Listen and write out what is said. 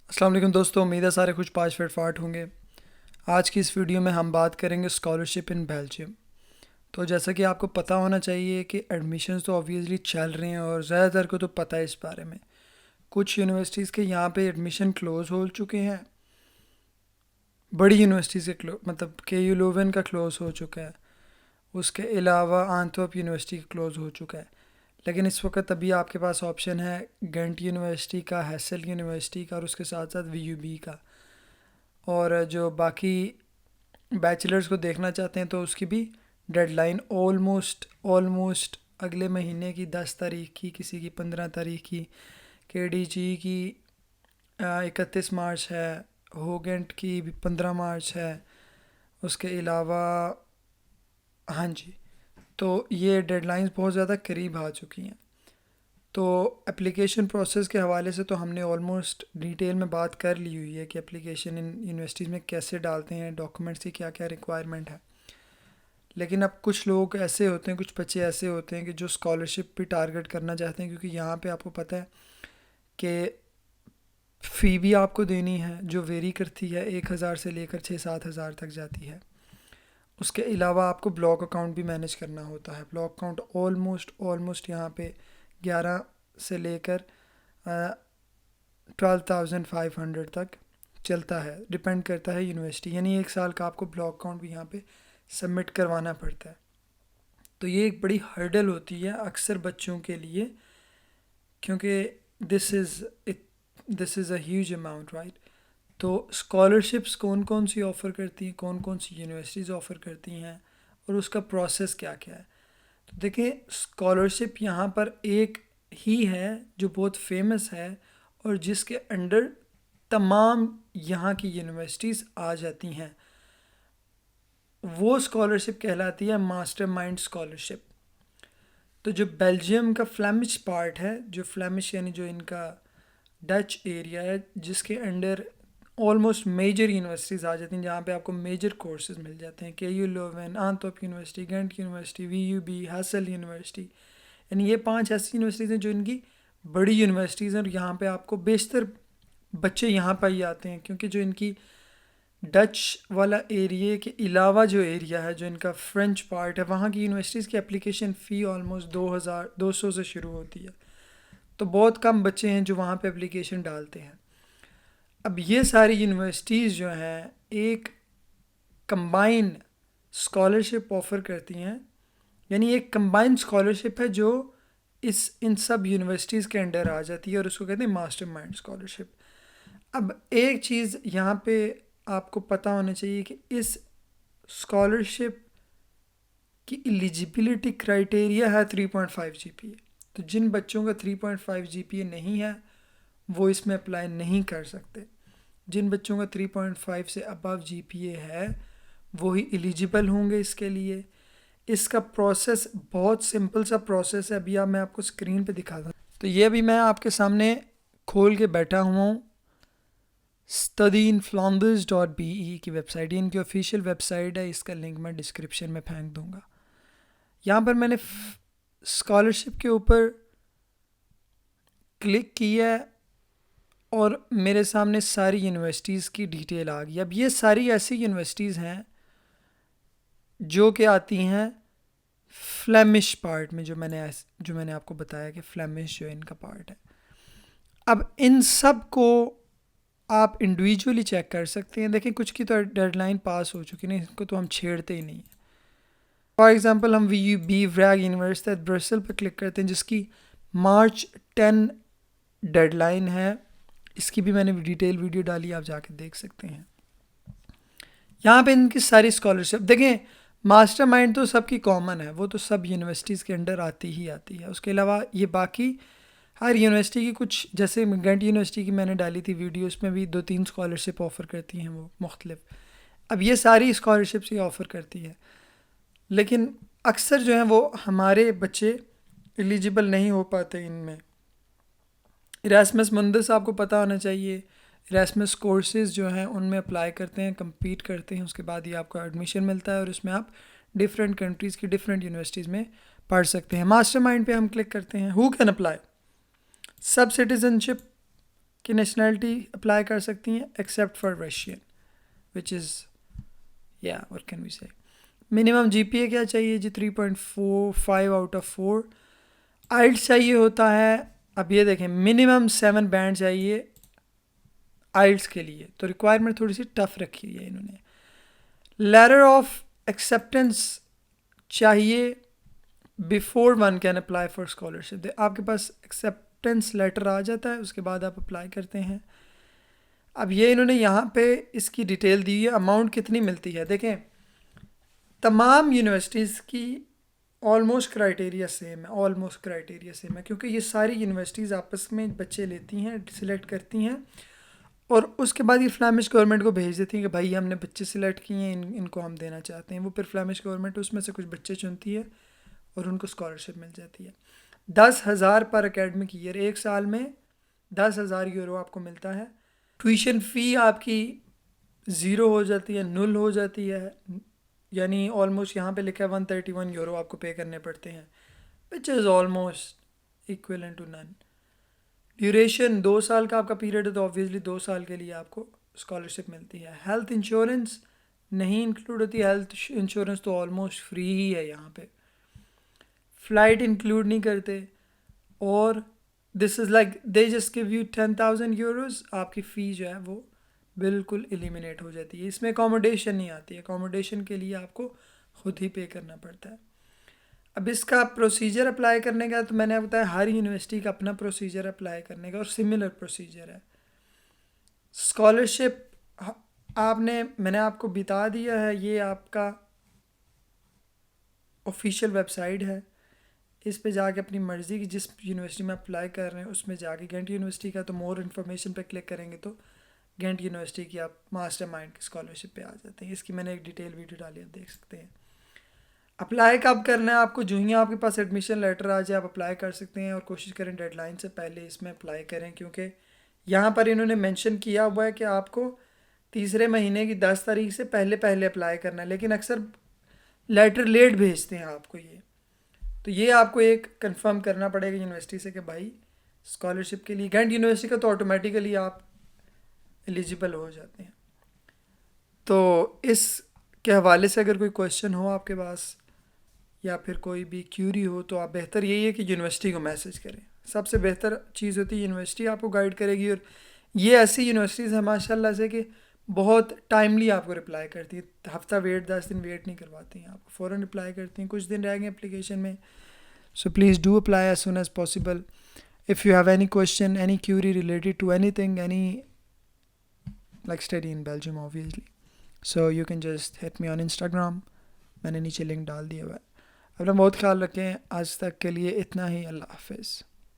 अस्सलाम वालेकुम दोस्तों, उम्मीद है सारे कुछ पाँच फिट फाट होंगे। आज की इस वीडियो में हम बात करेंगे स्कॉलरशिप इन बेल्जियम। तो जैसा कि आपको पता होना चाहिए कि एडमिशन्स तो ऑब्वियसली चल रहे हैं और ज़्यादातर को तो पता है इस बारे में। कुछ यूनिवर्सिटीज़ के यहाँ पे एडमिशन क्लोज़ हो चुके हैं। बड़ी यूनिवर्सिटीज़ के मतलब के यू लोवेन का क्लोज़ हो चुका है। उसके अलावा आंथवर्प यूनिवर्सिटी का क्लोज़ हो चुका है। लेकिन इस वक्त अभी आपके पास ऑप्शन है गेंट यूनिवर्सिटी का, हेसल यूनिवर्सिटी का और उसके साथ साथ वीयूबी का। और जो बाकी बैचलर्स को देखना चाहते हैं तो उसकी भी डेडलाइन ऑलमोस्ट अगले महीने की 10 तारीख की, किसी की 15 तारीख की, केडीजी की 31 मार्च है, होगेंट की भी 15 मार्च है। उसके अलावा हाँ जी, तो ये डेडलाइंस बहुत ज़्यादा करीब आ चुकी हैं। तो एप्लीकेशन प्रोसेस के हवाले से तो हमने ऑलमोस्ट डिटेल में बात कर ली हुई है कि एप्लीकेशन इन यूनिवर्सिटीज़ में कैसे डालते हैं, डॉक्यूमेंट्स की क्या क्या रिक्वायरमेंट है। लेकिन अब कुछ लोग ऐसे होते हैं, कुछ बच्चे ऐसे होते हैं कि जो स्कॉलरशिप भी टारगेट करना चाहते हैं, क्योंकि यहाँ पे आपको पता है कि फ़ी भी आपको देनी है जो वेरी करती है, 1,000 से लेकर 6-7 हज़ार तक जाती है। उसके अलावा आपको ब्लॉक अकाउंट भी मैनेज करना होता है। ब्लॉक अकाउंट ऑलमोस्ट यहाँ पे 11 से लेकर 12,500 तक चलता है, डिपेंड करता है यूनिवर्सिटी। यानी 1 साल का आपको ब्लॉक अकाउंट भी यहाँ पे सबमिट करवाना पड़ता है। तो ये एक बड़ी हर्डल होती है अक्सर बच्चों के लिए, क्योंकि this is this is a huge amount, right. तो स्कॉलरशिप्स कौन कौन सी ऑफ़र करती हैं, कौन कौन सी यूनिवर्सिटीज़ ऑफ़र करती हैं और उसका प्रोसेस क्या क्या है। तो देखें, स्कॉलरशिप यहाँ पर एक ही है जो बहुत फेमस है और जिसके अंडर तमाम यहाँ की यूनिवर्सिटीज़ आ जाती हैं। वो स्कॉलरशिप कहलाती है मास्टर माइंड स्कॉलरशिप। तो जो बेल्जियम का फ्लेमिश पार्ट है, जो फ्लेमिश यानी जो इनका डच एरिया है, जिसके अंडर ऑलमोस्ट मेजर यूनिवर्सिटीज़ आ जाती हैं, जहाँ पे आपको मेजर कोर्सेज मिल जाते हैं, K U Leuven, Antwerp University, Ghent University, V U B, Hasselt University. यानी ये 5 ऐसी यूनिवर्सिटीज़ हैं जो इनकी बड़ी यूनिवर्सिटीज़ हैं और यहाँ पे आपको बेशतर बच्चे यहाँ पर ही आते हैं, क्योंकि जो इनकी डच वाला एरिया के अलावा जो एरिया है, जो इनका फ्रेंच पार्ट है, वहाँ की यूनिवर्सिटीज़ की एप्लीकेशन फ़ी ऑलमोस्ट 2,200 से शुरू होती है। तो बहुत कम बच्चे हैं जो वहाँ पे एप्लीकेशन डालते हैं। अब ये सारी यूनिवर्सिटीज़ जो हैं एक कंबाइन स्कॉलरशिप ऑफ़र करती हैं। यानी एक कंबाइंड स्कॉलरशिप है जो इस इन सब यूनिवर्सिटीज़ के अंडर आ जाती है और उसको कहते हैं मास्टर माइंड स्कॉलरशिप। अब एक चीज़ यहाँ पे आपको पता होना चाहिए कि इस स्कॉलरशिप की एलिजिबिलिटी क्राइटेरिया है 3.5 जीपीए। तो जिन बच्चों का 3.5 जीपीए नहीं है वो इसमें अप्लाई नहीं कर सकते। जिन बच्चों का 3.5 से अबव जीपीए है वो ही एलिजिबल होंगे इसके लिए। इसका प्रोसेस बहुत सिंपल सा प्रोसेस है। अभी मैं आपको स्क्रीन पे दिखाता हूँ। तो ये अभी मैं आपके सामने खोल के बैठा हुआ हूँ। studyinflanders.be की वेबसाइट, ये इनकी ऑफिशियल वेबसाइट है। इसका लिंक मैं डिस्क्रिप्शन में फेंक दूँगा। यहाँ पर मैंने स्कॉलरशिप के ऊपर क्लिक किया है और मेरे सामने सारी यूनिवर्सिटीज़ की डिटेल आ गई। अब ये सारी ऐसी यूनिवर्सिटीज़ हैं जो कि आती हैं फ्लेमिश पार्ट में, जो मैंने आपको बताया कि फ्लेमिश जो इनका पार्ट है। अब इन सब को आप इंडिविजुअली चेक कर सकते हैं। देखें, कुछ की तो डेडलाइन पास हो चुकी है, इसको तो हम छेड़ते ही नहीं है। फॉर एग्जांपल हम V U B Vrije University Brussel पर क्लिक करते हैं, जिसकी मार्च 10 डेडलाइन है। इसकी भी मैंने डिटेल वीडियो डाली, आप जाके देख सकते हैं। यहाँ पे इनकी सारी स्कॉलरशिप देखें। मास्टर माइंड तो सबकी कॉमन है, वो तो सब यूनिवर्सिटीज़ के अंडर आती ही आती है। उसके अलावा ये बाकी हर यूनिवर्सिटी की कुछ, जैसे गेंट यूनिवर्सिटी की मैंने डाली थी वीडियो, उसमें भी 2-3 स्कॉलरशिप ऑफ़र करती हैं वो मुख्तलिफ। अब ये सारी स्कॉलरशिप्स ही ऑफ़र करती है, लेकिन अक्सर जो है वो हमारे बच्चे एलिजिबल नहीं हो पाते इनमें। इरास्मस मुंदस आपको पता होना चाहिए। इरास्मस कोर्सेज़ जो हैं उनमें अप्लाई करते हैं, compete करते हैं, उसके बाद ही आपको एडमिशन मिलता है और उसमें आप डिफरेंट कंट्रीज़ की डिफरेंट यूनिवर्सिटीज़ में पढ़ सकते हैं। मास्टरमाइंड पे हम क्लिक करते हैं। Who can apply? सब सिटीज़नशिप की नेशनलिटी अप्लाई कर सकती हैं except for Russian, which is what can we say. Minimum GPA क्या चाहिए जी? 3.45 आउट ऑफ 4। आइल्स चाहिए होता है, अब ये देखें, मिनिमम 7 बैंड चाहिए आइल्स के लिए, तो रिक्वायरमेंट थोड़ी सी टफ रखी है इन्होंने। लेटर ऑफ एक्सेप्टेंस चाहिए before one can apply for scholarship. आपके पास एक्सेप्टेंस लेटर आ जाता है, उसके बाद आप अप्लाई करते हैं। अब ये इन्होंने यहाँ पे इसकी डिटेल दी है, अमाउंट कितनी मिलती है। देखें, तमाम यूनिवर्सिटीज़ की ऑलमोस्ट क्राइटेरिया सेम है, ऑलमोस्ट क्राइटेरिया सेम है, क्योंकि ये सारी यूनिवर्सिटीज़ आपस में बच्चे लेती हैं, सिलेक्ट करती हैं, और उसके बाद ये फ्लैमिश गवर्नमेंट को भेज देती हैं कि भाई हमने बच्चे सिलेक्ट किए हैं, इनको हम देना चाहते हैं। वो फिर फ्लैमिश गवर्नमेंट उसमें से कुछ बच्चे चुनती है और उनको स्कॉलरशिप मिल जाती है। 10,000 पर एकेडमिक ईयर, एक साल में 10,000 यूरो आपको मिलता है। ट्यूशन फ़ी आपकी ज़ीरो हो जाती है, नुल हो जाती है, यानी ऑलमोस्ट यहाँ पे लिखा है 131 यूरो आपको पे करने पड़ते हैं, which is almost equivalent to none. Duration 2 साल का आपका पीरियड है, तो ऑब्वियसली 2 साल के लिए आपको स्कॉलरशिप मिलती है। हेल्थ इंश्योरेंस नहीं इंक्लूड होती, हेल्थ इंश्योरेंस तो ऑलमोस्ट फ्री ही है यहाँ पे। फ़्लाइट इंक्लूड नहीं करते, और this is like they just give you 10,000 euros, आपकी फ़ी जो है वो बिल्कुल एलिमिनेट हो जाती है। इसमें अकोमोडेशन नहीं आती है, अकोमोडेशन के लिए आपको ख़ुद ही पे करना पड़ता है। अब इसका प्रोसीजर अप्लाई करने का, तो मैंने बताया हर यूनिवर्सिटी का अपना प्रोसीजर अप्लाई करने का और सिमिलर प्रोसीजर है। स्कॉलरशिप मैंने आपको बता दिया है, ये आपका ऑफिशियल वेबसाइट है, इस पे जाके अपनी मर्ज़ी की जिस यूनिवर्सिटी में अप्लाई कर रहे हैं उसमें जाके, गेंट यूनिवर्सिटी का तो मोर इन्फॉर्मेशन पे क्लिक करेंगे तो गेंट यूनिवर्सिटी की आप मास्टरमाइंड की स्कॉलरशिप पे आ जाते हैं। इसकी मैंने एक डिटेल वीडियो डाली, आप देख सकते हैं। अप्लाई कब करना है आपको? जो ही आपके पास एडमिशन लेटर आ जाए आप अप्लाई कर सकते हैं, और कोशिश करें डेडलाइन से पहले इसमें अप्लाई करें, क्योंकि यहाँ पर इन्होंने मेंशन किया हुआ है कि आपको तीसरे महीने की 10 तारीख से पहले पहले अप्लाई करना है, लेकिन अक्सर लेटर लेट भेजते हैं आपको ये, तो ये आपको एक कंफर्म करना पड़ेगा यूनिवर्सिटी से कि भाई स्कॉलरशिप के लिए गेंट यूनिवर्सिटी का तो ऑटोमेटिकली आप एलिजिबल हो जाते हैं। तो इस के हवाले से अगर कोई क्वेश्चन हो आपके पास या फिर कोई भी क्यूरी हो, तो आप बेहतर यही है कि यूनिवर्सिटी को मैसेज करें। सबसे बेहतर चीज़ होती है यूनिवर्सिटी आपको गाइड करेगी, और ये ऐसी यूनिवर्सिटीज़ हैं माशाल्लाह से कि बहुत टाइमली आपको रिप्लाई करती है, हफ्ता वेट 10 दिन वेट नहीं करवाती हैं, आपको फ़ौरन रिप्लाई करती हैं। कुछ दिन रह गए एप्लीकेशन में, so please do apply as soon as possible. If you have any question, any query related to anything, any like study in Belgium obviously, so you can just hit me on Instagram, मैंने नीचे link डाल दिया हुआ है। अपना बहुत ख्याल रखें। आज तक के लिए इतना ही, अल्लाह हाफिज़।